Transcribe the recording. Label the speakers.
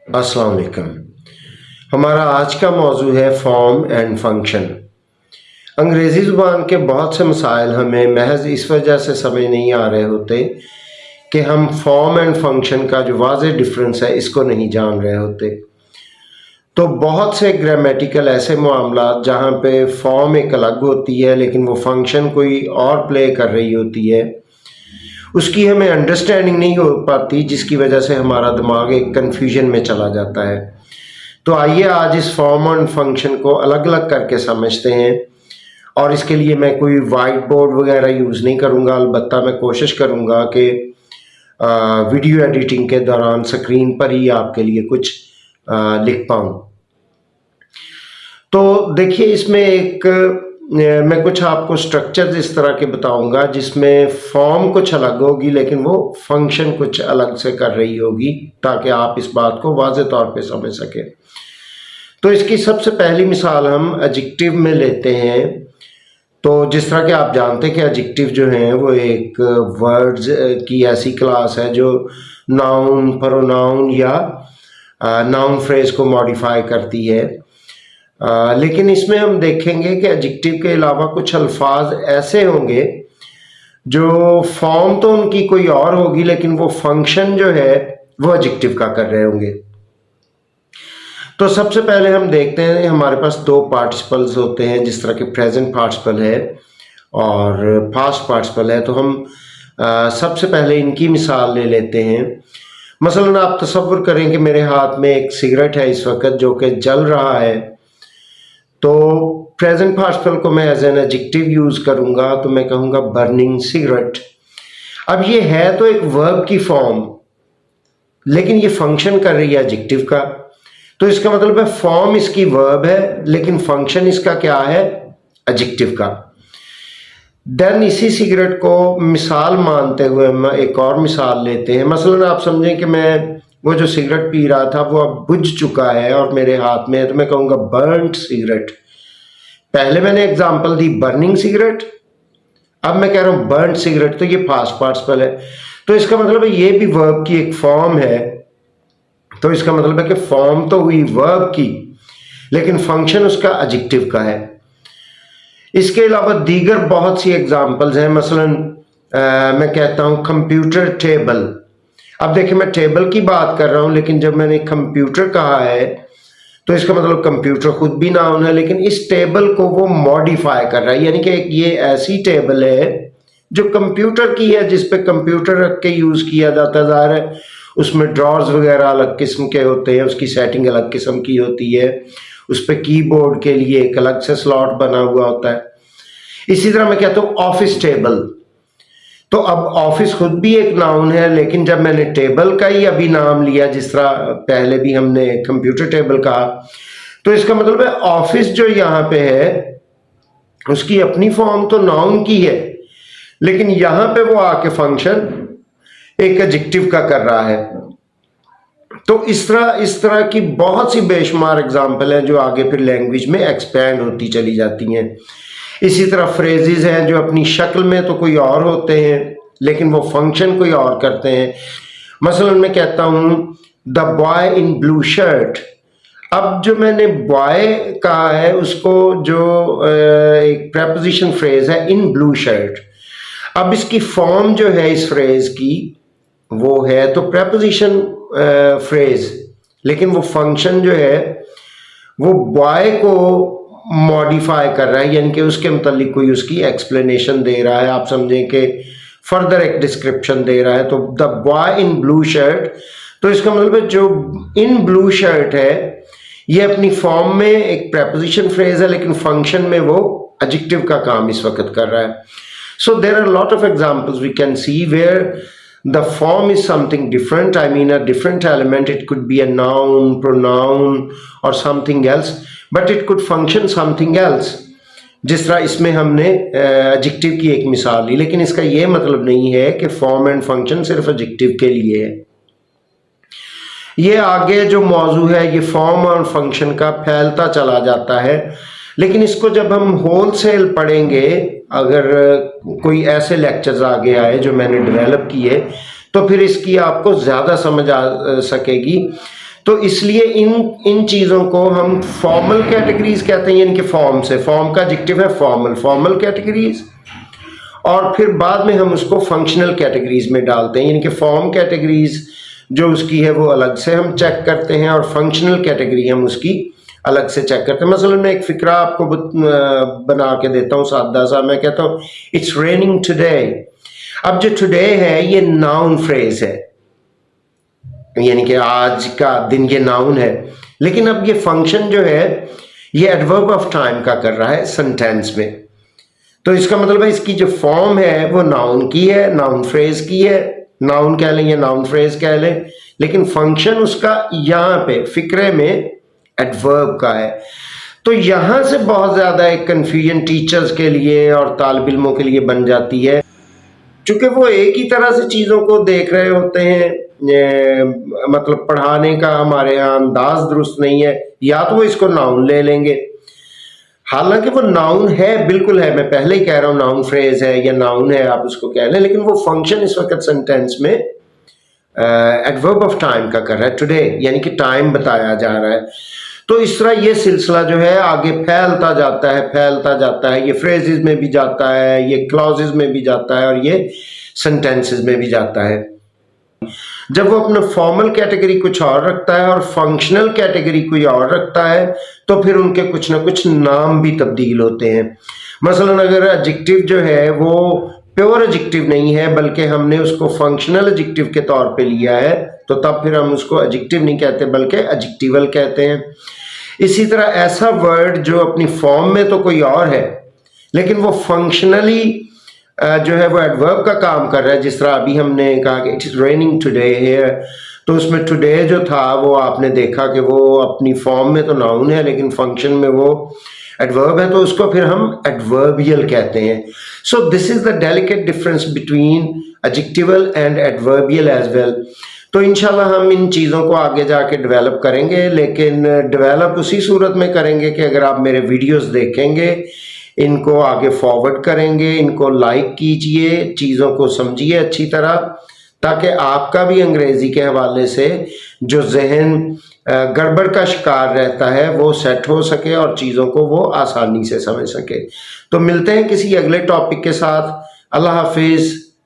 Speaker 1: अस्सलाम वालेकुम। हमारा आज का मौजू है फॉर्म एंड फंक्शन। अंग्रेज़ी ज़ुबान के बहुत से मसाइल हमें महज इस वजह से समझ नहीं आ रहे होते कि हम फॉर्म एंड फंक्शन का जो वाज़ेह डिफरेंस है इसको नहीं जान रहे होते। तो बहुत से ग्रामेटिकल ऐसे मामलात जहाँ पे फॉर्म एक अलग होती है लेकिन वो फंक्शन कोई और प्ले कर रही होती है, उसकी हमें अंडरस्टैंडिंग नहीं हो पाती, जिसकी वजह से हमारा दिमाग एक कन्फ्यूजन में चला जाता है। तो आइए आज इस फॉर्म और फंक्शन को अलग अलग करके समझते हैं, और इसके लिए मैं कोई वाइट बोर्ड वगैरह यूज़ नहीं करूँगा, अलबत्ता मैं कोशिश करूँगा कि वीडियो एडिटिंग के दौरान स्क्रीन पर ही आपके लिए कुछ लिख पाऊँ। तो देखिए, इसमें एक मैं कुछ आपको स्ट्रक्चर्स इस तरह के बताऊंगा जिसमें फॉर्म कुछ अलग होगी लेकिन वो फंक्शन कुछ अलग से कर रही होगी, ताकि आप इस बात को वाज़ेह तौर पे समझ सकें। तो इसकी सबसे पहली मिसाल हम एडजेक्टिव में लेते हैं। तो जिस तरह के आप जानते हैं कि एडजेक्टिव जो हैं वो एक वर्ड्स की ऐसी क्लास है जो नाउन, प्रोनाउन या नाउन फ्रेज को मॉडिफाई करती है। लेकिन इसमें हम देखेंगे कि एडजेक्टिव के अलावा कुछ अल्फाज ऐसे होंगे जो फॉर्म तो उनकी कोई और होगी लेकिन वो फंक्शन जो है वो एडजेक्टिव का कर रहे होंगे। तो सबसे पहले हम देखते हैं, हमारे पास दो पार्टिसिपल्स होते हैं, जिस तरह के प्रेजेंट पार्टिसिपल है और पास्ट पार्टिसिपल है। तो हम सबसे पहले इनकी मिसाल ले लेते हैं। मसलन आप तसव्वुर करें कि मेरे हाथ में एक सिगरेट है इस वक्त जो कि जल रहा है, तो प्रेजेंट पार्टिसिपल को मैं एज एन एडजेक्टिव यूज़ करूँगा, तो मैं कहूँगा बर्निंग सिगरेट। अब ये है तो एक वर्ब की फॉर्म, लेकिन ये फंक्शन कर रही है एडजेक्टिव का। तो इसका मतलब है फॉर्म इसकी वर्ब है लेकिन फंक्शन इसका क्या है, एडजेक्टिव का। देन इसी सिगरेट को मिसाल मानते हुए हम एक और मिसाल लेते हैं। मसलन आप समझें कि मैं वो जो सिगरेट पी रहा था वो अब बुझ चुका है और मेरे हाथ में है, तो मैं कहूँगा बर्न्ड सिगरेट। पहले मैंने एग्जांपल दी बर्निंग सिगरेट, अब मैं कह रहा हूँ बर्न्ड सिगरेट, तो ये पास्ट पार्टिसिपल है। तो इसका मतलब है ये भी वर्ब की एक फॉर्म है। तो इसका मतलब है कि फॉर्म तो हुई वर्ब की लेकिन फंक्शन उसका एडजेक्टिव का है। इसके अलावा दीगर बहुत सी एग्जांपल्स हैं। मसलन मैं कहता हूँ कंप्यूटर टेबल। अब देखिए, मैं टेबल की बात कर रहा हूँ लेकिन जब मैंने कंप्यूटर कहा है तो इसका मतलब कंप्यूटर खुद भी नाउन है लेकिन इस टेबल को वो मॉडिफाई कर रहा है, यानी कि ये ऐसी टेबल है जो कंप्यूटर की है, जिस पे कंप्यूटर रख के यूज़ किया जाता है। ज़ाहिर है उसमें ड्रॉर्स वगैरह अलग किस्म के होते हैं, उसकी सेटिंग अलग किस्म की होती है, उस पर कीबोर्ड के लिए एक अलग से स्लॉट बना हुआ होता है। इसी तरह मैं कहता हूँ ऑफिस टेबल। तो अब ऑफिस खुद भी एक नाउन है, लेकिन जब मैंने टेबल का ही अभी नाम लिया, जिस तरह पहले भी हमने कंप्यूटर टेबल कहा, तो इसका मतलब है ऑफिस जो यहाँ पे है उसकी अपनी फॉर्म तो नाउन की है लेकिन यहाँ पे वो आके फंक्शन एक एडजेक्टिव का कर रहा है। तो इस तरह की बहुत सी बेशुमार एग्जाम्पल हैं जो आगे फिर लैंग्वेज में एक्सपैंड होती चली जाती हैं। इसी तरह फ्रेजेस हैं जो अपनी शक्ल में तो कोई और होते हैं लेकिन वो फंक्शन कोई और करते हैं। मसलन मैं कहता हूँ the boy in blue shirt. अब जो मैंने बॉय कहा है उसको जो एक प्रेपोजिशन फ्रेज है इन ब्लू शर्ट, अब इसकी फॉर्म जो है इस फ्रेज की वो है तो प्रेपोजिशन फ्रेज, लेकिन वो फंक्शन जो है वो बॉय को मॉडिफाई कर रहा है, यानी कि उसके मुतालिक कोई उसकी एक्सप्लेनेशन दे रहा है। आप समझें कि फर्दर एक डिस्क्रिप्शन दे रहा है। तो the boy in blue shirt, तो इसका मतलब है जो इन ब्लू शर्ट है ये अपनी फॉर्म में एक प्रेपोजिशन फ्रेज है लेकिन फंक्शन में वो एडजेक्टिव का काम इस वक्त कर रहा है। So there are lot of examples we can see where the form is something different, I mean a different element. It could be a noun, pronoun or something else, but it could function something else. जिस तरह इसमें हमने adjective की एक मिसाल ली, लेकिन इसका ये मतलब नहीं है कि फॉर्म एंड फंक्शन सिर्फ एडजेक्टिव के लिए है। ये आगे जो मौजू है ये फॉर्म और फंक्शन का फैलता चला जाता है, लेकिन इसको जब हम होलसेल पढ़ेंगे, अगर कोई ऐसे लेक्चर्स आगे आए जो मैंने डेवलप किए, तो फिर इसकी आपको ज़्यादा समझ आ सकेगी। تو اس لیے ان چیزوں کو ہم فارمل کیٹیگریز کہتے ہیں، یعنی کہ فارم سے، فارم کا ایڈجیکٹو ہے فارمل کیٹیگریز، اور پھر بعد میں ہم اس کو فنکشنل کیٹیگریز میں ڈالتے ہیں، یعنی کہ فارم کیٹیگریز جو اس کی ہے وہ الگ سے ہم چیک کرتے ہیں، اور فنکشنل کیٹیگری ہم اس کی الگ سے چیک کرتے ہیں۔ مثلا میں ایک فقرہ آپ کو بنا کے دیتا ہوں سادہ سا، میں کہتا ہوں اٹس ریننگ ٹوڈے۔ اب جو ٹوڈے ہے یہ ناؤن فریز ہے، یعنی کہ آج کا دن یہ ناؤن ہے، لیکن اب یہ فنکشن جو ہے یہ ایڈورب آف ٹائم کا کر رہا ہے سینٹینس میں، تو اس کا مطلب ہے اس کی جو فارم ہے وہ ناؤن کی ہے، ناؤن فریز کی ہے، ناؤن کہہ لیں یا ناؤن فریز کہہ لیں، لیکن فنکشن اس کا یہاں پہ فقرے میں ایڈورب کا ہے۔ تو یہاں سے بہت زیادہ ایک کنفیوژن ٹیچرز کے لیے اور طالب علموں کے لیے بن جاتی ہے، چونکہ وہ ایک ہی طرح سے چیزوں کو دیکھ رہے ہوتے ہیں، مطلب پڑھانے کا ہمارے یہاں انداز درست نہیں ہے، یا تو وہ اس کو ناؤن لے لیں گے، حالانکہ وہ ناؤن ہے، بالکل ہے، میں پہلے ہی کہہ رہا ہوں ناؤن فریز ہے یا ناؤن ہے، آپ اس کو کہہ لیں، لیکن وہ فنکشن اس وقت سینٹینس میں ایڈورب آف ٹائم کا کر رہا ہے، ٹوڈے، یعنی کہ ٹائم بتایا جا رہا ہے۔ تو اس طرح یہ سلسلہ جو ہے آگے پھیلتا جاتا ہے، یہ فریزز میں بھی جاتا ہے، یہ کلازز میں بھی جاتا ہے، اور یہ سینٹینسز میں بھی جاتا ہے۔ جب وہ اپنا فارمل کیٹیگری کچھ اور رکھتا ہے اور فنکشنل کیٹیگری کوئی اور رکھتا ہے تو پھر ان کے کچھ نہ کچھ نام بھی تبدیل ہوتے ہیں۔ مثلا اگر ایڈجیکٹو جو ہے وہ پیور ایڈجیکٹو نہیں ہے بلکہ ہم نے اس کو فنکشنل ایڈجیکٹو کے طور پہ لیا ہے تو تب پھر ہم اس کو ایڈجیکٹو نہیں کہتے بلکہ ایڈجیکٹیول کہتے ہیں۔ اسی طرح ایسا ورڈ جو اپنی فارم میں تو کوئی اور ہے لیکن وہ فنکشنلی جو ہے وہ ایڈورب کا کام کر رہا ہے، جس طرح ابھی ہم نے کہا کہ it is raining today here, تو اس میں ٹوڈے جو تھا وہ آپ نے دیکھا کہ وہ اپنی فارم میں تو ناؤن ہے لیکن فنکشن میں وہ ایڈورب ہے، تو اس کو پھر ہم ایڈوربیل کہتے ہیں۔ So this is the delicate difference between adjectival and adverbial as well. تو انشاءاللہ ہم ان چیزوں کو آگے جا کے ڈیولپ کریں گے، لیکن ڈیولپ اسی صورت میں کریں گے کہ اگر آپ میرے ویڈیوز دیکھیں گے، ان کو آگے فارورڈ کریں گے، ان کو لائک کیجئے، چیزوں کو سمجھیے اچھی طرح، تاکہ آپ کا بھی انگریزی کے حوالے سے جو ذہن گڑبڑ کا شکار رہتا ہے وہ سیٹ ہو سکے اور چیزوں کو وہ آسانی سے سمجھ سکے۔ تو ملتے ہیں کسی اگلے ٹاپک کے ساتھ۔ اللہ حافظ۔